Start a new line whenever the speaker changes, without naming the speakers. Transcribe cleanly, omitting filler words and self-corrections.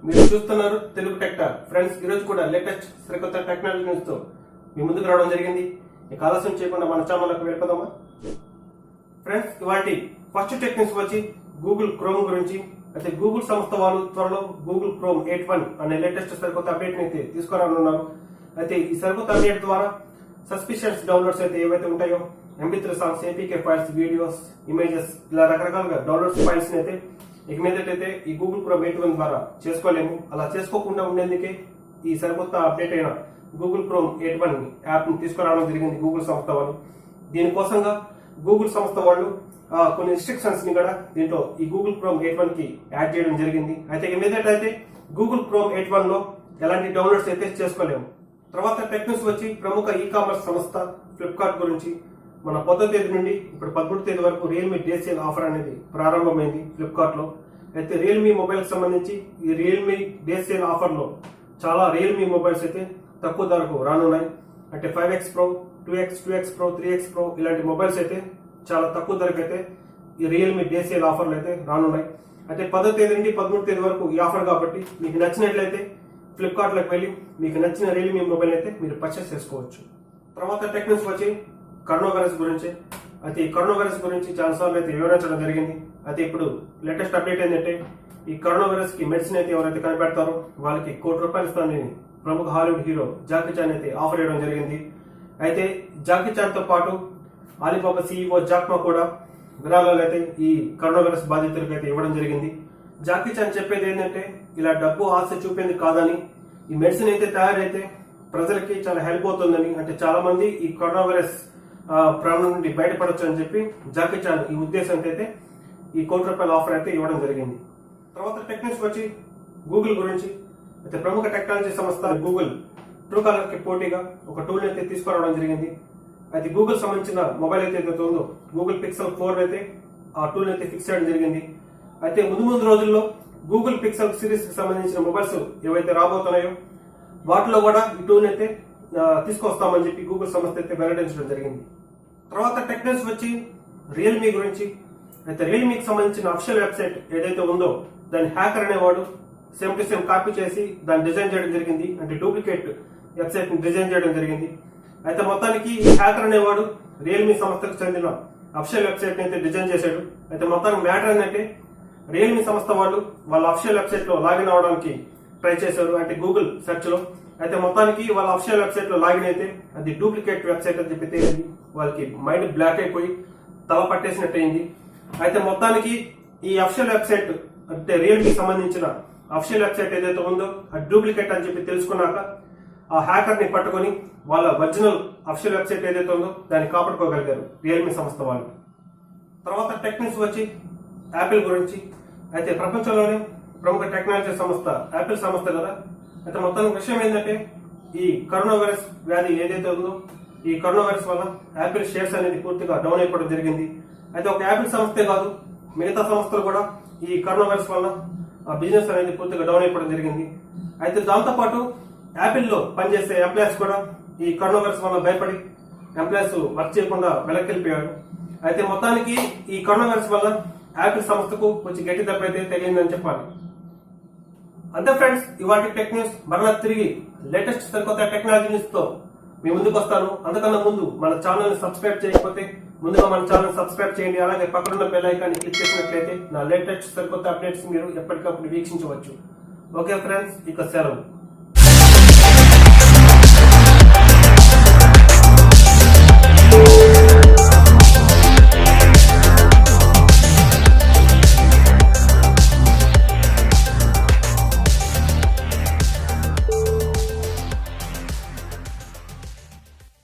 మీరు చూస్తున్నారు తెలుగు టెక్టాక్. ఫ్రెండ్స్, ఈ రోజు కూడా లేటెస్ట్ సరికొత్త టెక్నాలజీ న్యూస్ తో మీ ముందుకు రావడం జరిగింది. ఇక ఆలస్యం చేయకుండా మన ఛానల్లోకి వెళ్ళిపోదామా. ఫ్రెండ్స్, ఇవాటి ఫస్ట్ టెక్ న్యూస్ వచ్చి గూగుల్ క్రోమ్ గురించి. అయితే గూగుల్ సంస్థ వాళ్ళు త్వరలో గూగుల్ క్రోమ్ 8.1 అనే లేటెస్ట్ సరికొత్త అప్డేట్ ని అయితే తీసుకురానున్నారు. అయితే ఈ సరికొత్త అప్డేట్ ద్వారా సస్పిషియస్ డౌన్లోడ్స్ అయితే ఏవైతే ఉంటాయో MP3 songs, APK files, videos, images ఇలా రకరకాలుగా డౌన్లోడ్స్ ఫైల్స్ అయితే ఇక మీదటైతే ఈ గూగుల్ క్రోమ్ 8.1 ద్వారా చేసుకోలేము. అలా చేసుకోకుండా ఉండేందుకే ఈ సరికొత్త అప్డేట్ అయిన గూగుల్ క్రోమ్ 8.1 యాప్ ని తీసుకురావడం జరిగింది గూగుల్ సంస్థ వాళ్ళు. దీనికోసంగా గూగుల్ సంస్థ వాళ్ళు కొన్ని రిస్ట్రిక్షన్స్ ని కూడా దీంట్లో ఈ గూగుల్ క్రోమ్ 8.1 కి యాడ్ చేయడం జరిగింది. అయితే ఇక మీదటైతే గూగుల్ క్రోమ్ 8.1 లో ఎలాంటి డౌన్లోడ్స్ అయితే చేసుకోలేము. తర్వాత టెక్ న్యూస్ వచ్చి ప్రముఖ ఈ కామర్స్ సంస్థ ఫ్లిప్కార్ట్ గురించి. మన 10వ తేదీ నుండి ఇప్పుడు 13వ తేదీ వరకు రియల్మీ డే సేల్ ఆఫర్ అనేది ప్రారంభమైంది ఫ్లిప్కార్ట్ లో. అయితే రియల్మీ మొబైల్ సంబంధించి ఈ రియల్మీ డే సేల్ ఆఫర్ లో చాలా రియల్మీ మొబైల్స్ అయితే తక్కువ ధరకు రానున్నాయి. అంటే 5X Pro, 2X Pro, 3X Pro ఇలాంటి మొబైల్స్ అయితే చాలా తక్కువ ధరకు అయితే ఈ రియల్మీ డే సేల్ ఆఫర్లు అయితే రానున్నాయి. అయితే 10వ తేదీ నుండి 13వ తేదీ వరకు ఈ ఆఫర్ కాబట్టి మీకు నచ్చినట్లయితే ఫ్లిప్కార్ట్ లోకి వెళ్ళి మీకు నచ్చిన రియల్మీ మొబైల్ అయితే మీరు పర్చేస్ చేసుకోవచ్చు. తర్వాత టెక్ న్యూస్ వచ్చి కరోనా వైరస్ గురించి. అయితే ఈ కరోనా వైరస్ గురించి చాలా సార్లు అయితే వివరించడం జరిగింది. అయితే ఇప్పుడు లేటెస్ట్ అప్డేట్ ఏంటంటే ఈ కరోనా వైరస్ కి మెడిసిన్ అయితే ఎవరైతే కనిపెడతారో వాళ్ళకి ₹1 కోటి ఇస్తానని ప్రముఖ హాలీవుడ్ హీరో జాకీ చాన్ అయితే ఆఫర్ ఇవ్వడం జరిగింది. అయితే జాకీ చాన్ తో పాటు అలీబాబా CEO జాక్ మా కూడా విరాళాలు అయితే ఈ కరోనా వైరస్ బాధితులకు అయితే ఇవ్వడం జరిగింది. జాకీ చాన్ చెప్పేది ఏంటంటే ఇలా డబ్బు ఆశ చూపేది కాదని, ఈ మెడిసిన్ అయితే తయారైతే ప్రజలకి చాలా హెల్ప్ అవుతుందని, అంటే చాలా మంది ఈ కరోనా వైరస్ ప్రాణం నుండి బయటపడొచ్చు అని చెప్పి జాకీ చాన్ ఈ ఉద్దేశంతో అయితే ఈ ₹1 కోటి ఆఫర్ అయితే ఇవ్వడం జరిగింది. తర్వాత టెక్ న్యూస్ వచ్చి గూగుల్ గురించి. అయితే ప్రముఖ టెక్నాలజీ సంస్థ గూగుల్ ట్రూ కాలర్ కి పోటీగా ఒక టూల్ అయితే తీసుకురావడం జరిగింది. అయితే గూగుల్ సంబంధించిన మొబైల్ అయితే ఉందో గూగుల్ పిక్సెల్ 4 అయితే ఆ టూల్ అయితే ఫిక్స్ చేయడం జరిగింది. అయితే ముందు రోజుల్లో గూగుల్ పిక్సెల్ సిరీస్ కి సంబంధించిన మొబైల్స్ ఏవైతే రాబోతున్నాయో వాటిలో కూడా ఈ టూల్ అయితే తీసుకొస్తామని చెప్పి గూగుల్ సంస్థ అయితే వెల్లడించడం జరిగింది. తర్వాత టెక్ న్యూస్ వచ్చి రియల్మీ గురించి. అయితే రియల్మీకి సంబంధించిన అఫిషియల్ వెబ్సైట్ ఏదైతే ఉందో దాని హ్యాకర్ అనేవాడు సేమ్ టు సేమ్ కాపీ చేసి దాన్ని డిజైన్ చేయడం జరిగింది. అంటే డూప్లికేట్ వెబ్సైట్ ని డిజైన్ చేయడం జరిగింది. అయితే మొత్తానికి ఈ హ్యాకర్ అనేవాడు రియల్మీ సంస్థకు చెందిన అఫిషియల్ వెబ్సైట్ ని అయితే డిజైన్ చేశాడు. అయితే మొత్తానికి మ్యాటర్ ఏంటంటే రియల్మీ సంస్థ వాళ్ళు వాళ్ళ అఫిషియల్ వెబ్సైట్ లో లాగిన్ అవడానికి ట్రై చేశారు, అంటే గూగుల్ సెర్చ్ లో. అయితే మొత్తానికి వాళ్ళ అఫిషియల్ వెబ్సైట్ లో లాగిన్ అయితే అది డూప్లికేట్ వెబ్సైట్ అని చెప్పి తెలియదు. వాళ్ళకి మైండ్ బ్లాక్ అయిపోయి తల పట్టేసినట్టు అయింది. అయితే మొత్తానికి ఈ అఫిషియల్ వెబ్సైట్ అంటే రియల్మీ సంబంధించిన అఫిషియల్ వెబ్సైట్ ఏదైతే ఉందో అది డూప్లికేట్ అని చెప్పి తెలుసుకున్నాక ఆ హ్యాకర్ ని పట్టుకుని వాళ్ళ ఒరిజినల్ అఫిషియల్ వెబ్సైట్ ఏదైతే ఉందో దాన్ని కాపాడుకోగలిగారు రియల్మీ సంస్థ వాళ్ళు. తర్వాత టెక్ న్యూస్ వచ్చి యాపిల్ గురించి. అయితే ప్రపంచంలోనే ప్రముఖ టెక్నాలజీ సంస్థ యాపిల్ సంస్థ కదా. అయితే మొత్తానికి విషయం ఏంటంటే ఈ కరోనా వైరస్ వ్యాధి ఏదైతే ఉందో ఈ కరోనా వైరస్ వల్ల యాపిల్ షేర్స్ అనేది పూర్తిగా డౌన్ అయిపోవడం జరిగింది. అయితే ఒక యాపిల్ సంస్థే కాదు మిగతా సంస్థలు కూడా ఈ కరోనా వైరస్ వల్ల బిజినెస్ అనేది పూర్తిగా డౌన్ అయిపోవడం జరిగింది. అయితే దాంతో పాటు యాపిల్ లో పనిచేసే ఎంప్లాయీస్ కూడా ఈ కరోనా వైరస్ వల్ల భయపడి ఎంప్లాయీస్ వర్క్ చేయకుండా వెనక్కి వెళ్ళిపోయారు. అయితే మొత్తానికి ఈ కరోనా వైరస్ వల్ల యాపిల్ సంస్థకు కొంచెం గట్టి దెబ్బ అయితే తెలియదని చెప్పాలి. అంతే ఫ్రెండ్స్, ఇవాటి టెక్ న్యూస్. మరలా తిరిగి లేటెస్ట్ సరికొత్త టెక్నాలజీ న్యూస్ తో మీ ముందుకు వస్తాను. అంతకన్నా ముందు మన ఛానల్ ని సబ్స్క్రైబ్ చేయకపోతే ముందుగా మన ఛానల్ సబ్స్క్రైబ్ చేయండి. అలాగే పక్కనున్న బెల్ ఐకాన్ క్లిక్ చేసినట్లయితే నా లేటెస్ట్ సరికొత్త అప్డేట్స్ మీరు ఎప్పటికప్పుడు వీక్షించవచ్చు. ఓకే ఫ్రెండ్స్, ఇక సెలవు.